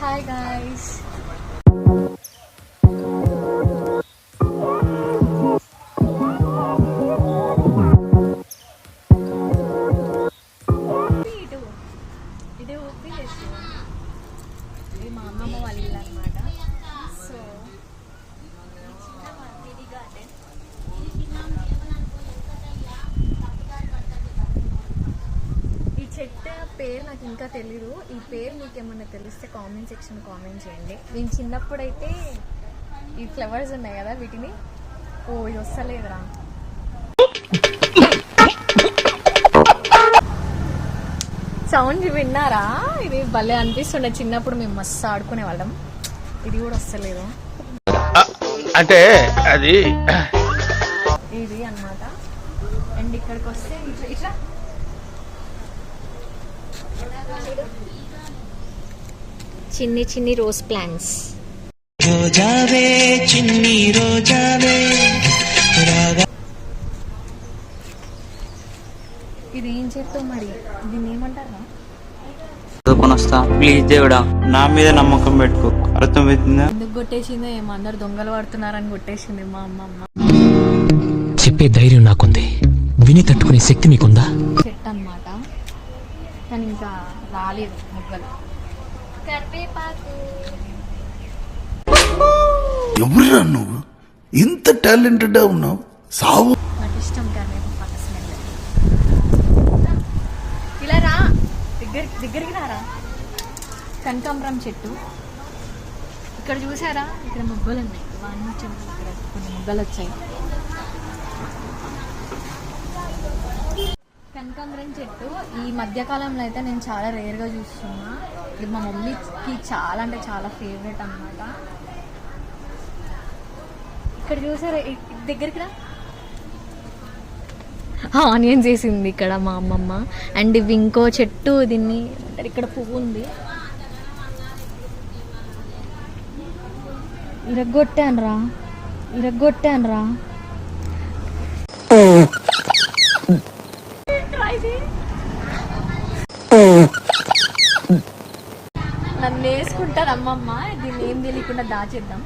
Hi guys. ఇది ఊపి ఇది మా అమ్మమ్మ వాళ్ళ ఇల్లు అనమాట. సో ఈ చెట్టు పేరు నాకు ఇంకా తెలీదు. ఈ పేరు మీకు ఏమన్నా తెలిస్తే కామెంట్ సెక్షన్ కామెంట్ చేయండి. నేను చిన్నప్పుడైతే ఈ ఫ్లవర్స్ ఉన్నాయి కదా వీటిని ఇది వస్తలేదురా. సౌండ్ విన్నారా? ఇది భలే అనిపిస్తుండే. చిన్నప్పుడు మేము మస్తు ఆడుకునే వాళ్ళం. ఇది కూడా వస్తలేదు అంటే అది ఇది అన్నమాట. అండ్ ఇక్కడికి వస్తే ఇట్లా చిన్ని చిన్ని రోజ్ ప్లాంట్స్. రోజావే చిన్ని రోజావే. ఇది ఏం చెప్తావు మరి? దీన్ని ఏమంటారా? చదువుకొని వస్తా ప్లీజ్ దేవుడా, నా మీద నమ్మకం పెట్టుకో. అర్థమవుతుందా? ఎందుకు కొట్టేసిందో ఏమో, అందరు దొంగలు పడుతున్నారని కొట్టేసింది మా అమ్మమ్మ. చెప్పే ధైర్యం నాకుంది, విని తట్టుకునే శక్తి మీకుందా? చెట్టు అన్నమాట, కానీ ఇంకా రాలేదు మొగ్గలు. కరివేపాకు. ఎవరురా నువ్వు? ఇంత టాలెంటెడ్ ఉన్నావు. సావు. నాకు ఇష్టం కరివేపాకు స్మెల్. ఇలా రా, దగ్గరికి రారా. కనకాంబరం చెట్టు ఇక్కడ చూసారా? ఇక్కడ మొగ్గలు ఉన్నాయి. ఇక్కడ కొన్ని మొగ్గలు వచ్చాయి. కనకాంబరం చెట్టు ఈ మధ్యకాలంలో అయితే నేను చాలా రేర్గా చూస్తున్నా. ఇది మా మమ్మీకి చాలా అంటే చాలా ఫేవరెట్ అన్నమాట. ఇక్కడ చూసారా? దగ్గరికి రా. ఆనియన్స్ వేసింది ఇక్కడ మా అమ్మమ్మ. అండ్ ఇవి ఇంకో చెట్టు, దీన్ని ఇక్కడ పువ్వు ఉంది. ఇరగొట్టానురా. నన్ను వేసుకుంటారు అమ్మమ్మ. దీన్ని ఏం తెలియకుండా దాచేద్దాం.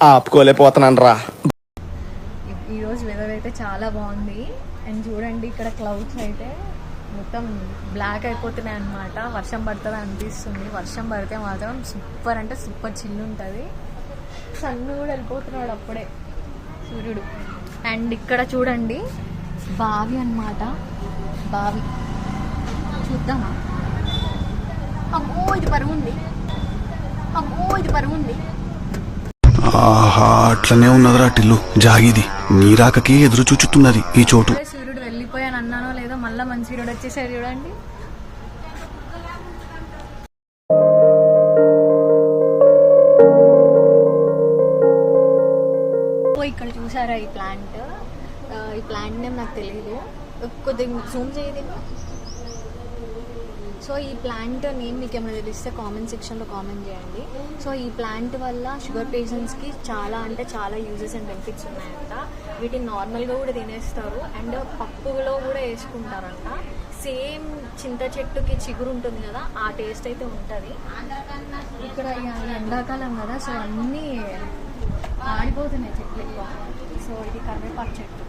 ఆపుకోలేకపోతున్నాను రా. ఈరోజు వెదర్ అయితే చాలా బాగుంది. అండ్ చూడండి ఇక్కడ క్లౌడ్స్ అయితే మొత్తం బ్లాక్ అయిపోతున్నాయి అన్నమాట. వర్షం పడుతుంది అనిపిస్తుంది. వర్షం పడితే మాత్రం సూపర్ అంటే సూపర్ చిల్లు ఉంటుంది. సన్ను కూడా వెళ్ళిపోతున్నాడు అప్పుడే సూర్యుడు. అండ్ ఇక్కడ చూడండి బావి అన్నమాట. బావి చూద్దామా? అమ్మో ఇది పరుగు ఉంది. ఆహా, అట్లనే ఉన్నదిరా టిల్లు. జాగిది నీరాకకి ఎదురు చూచుతున్నది ఈ చోటు. సూర్యుడు వెళ్ళిపోయాను అన్నానో లేదో, మళ్ళీ మంచి సూర్యుడు వచ్చేసాడు చూడండి. ఇక్కడ చూసారా ఈ ప్లాంట్ నేమ్ నాకు తెలియదు. కొద్దిగా జూమ్ చేయదు. సో ఈ ప్లాంట్ నేమ్ మీకు ఏమైనా తెలిస్తే కామెంట్ సెక్షన్లో కామెంట్ చేయండి. సో ఈ ప్లాంట్ వల్ల షుగర్ పేషెంట్స్కి చాలా అంటే చాలా యూజెస్ అండ్ బెనిఫిట్స్ ఉన్నాయంట. వీటిని నార్మల్గా కూడా తినేస్తారు అండ్ పప్పులో కూడా వేసుకుంటారంట. సేమ్ చింత చెట్టుకి చిగురు ఉంటుంది కదా, ఆ టేస్ట్ అయితే ఉంటుంది. ఇక్కడ ఎండాకాలం కదా, సో అన్నీ ఆడిపోతున్నాయి చెట్లు ఎక్కువ. సో ఇది కరివేపాకు చెట్టు.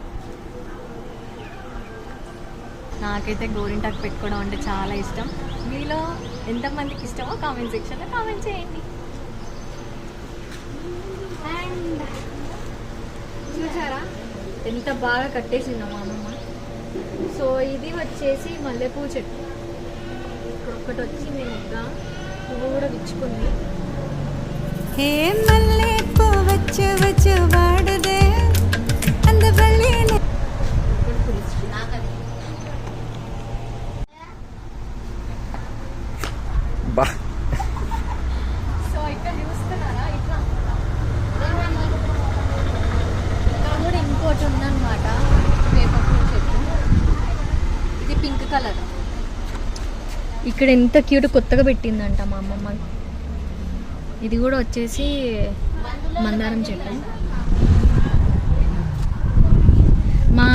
నాకైతే గోరింటాకు పెట్టుకోవడం అంటే చాలా ఇష్టం. మీలో ఎంతమందికి ఇష్టమో కామెంట్ సెక్షన్లో కామెంట్ చేయండి. అండ్ చూసారా ఎంత బాగా కట్టేసిందో మా అమ్మమ్మ. సో ఇది వచ్చేసి మల్లెపూ చెట్టు. ఇక్కడ ఒకటి వచ్చింది ముగ్గ, పువ్వు కూడా విచ్చుకుంది. సో ఇక్కడ చూస్తున్నారా, ఇట్లా ఇక్కడ కూడా ఇంకోటి ఉందన్నమాట వేపపూ చెట్టు. ఇది పింక్ కలర్. ఇక్కడ ఎంత క్యూట్ కొత్తగా పెట్టిందంట మా అమ్మమ్మ. ఇది కూడా వచ్చేసి మందారం చెట్టు. మా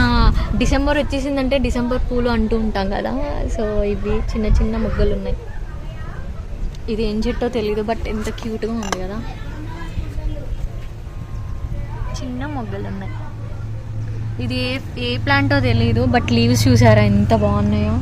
డిసెంబర్ వచ్చేసిందంటే డిసెంబర్ పూలు అంటూ ఉంటాం కదా. సో ఇవి చిన్న చిన్న మొగ్గలు ఉన్నాయి. ఇది ఏం చెట్టో తెలీదు, బట్ ఎంత క్యూట్గా ఉంది కదా. చిన్న మొగ్గలు ఉన్నాయి. ఇది ఏ ప్లాంటో తెలీదు, బట్ లీవ్స్ చూసారా ఎంత బాగున్నాయో.